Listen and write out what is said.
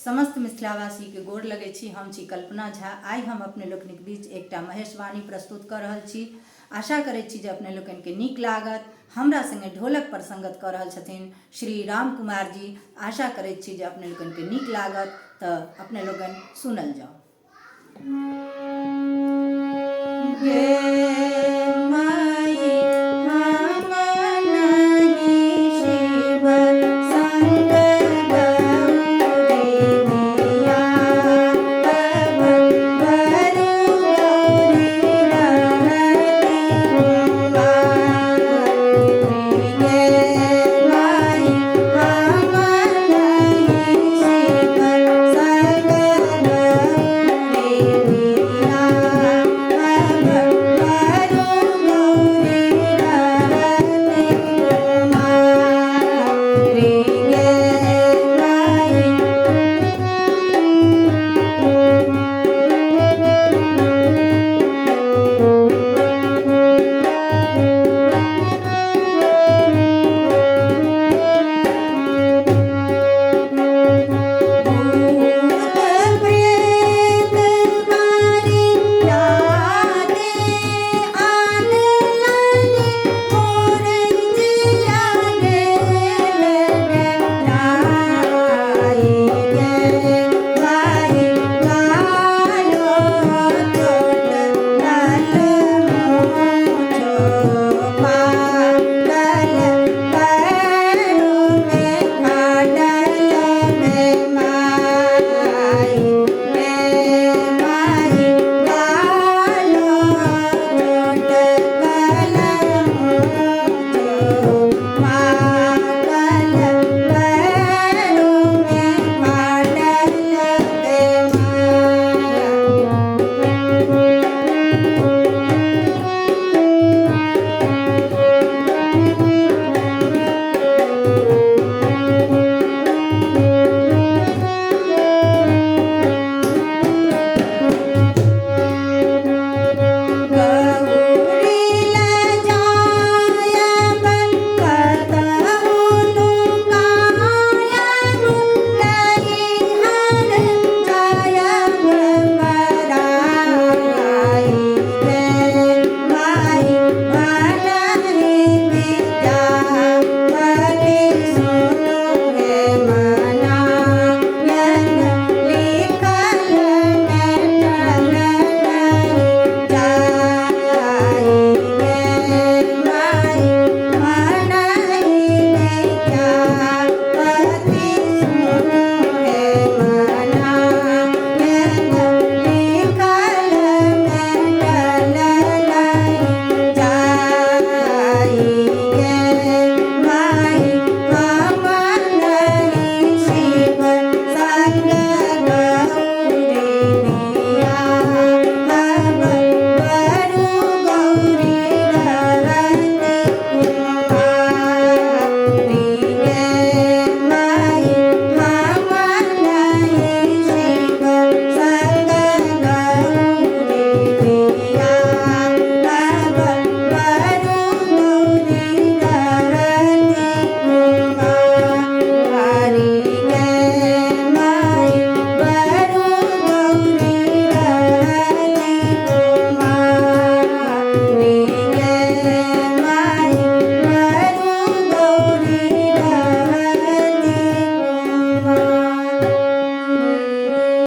समस्त मिथिलावासी के गोर लगे छी। हम छी कल्पना झा। आई हम अपने लोकनिक बीच एकटा महेशवाणी प्रस्तुत कर रहल छी। आशा करै छी जे अपने लोकनि के नीक लागत। हमरा संगे ढोलक पर संगत कर रहल छथिन श्री राम कुमार जी। आशा करै छी जे अपने लोकनि के नीक लागत, तो अपने लोगन सुनल जाओ।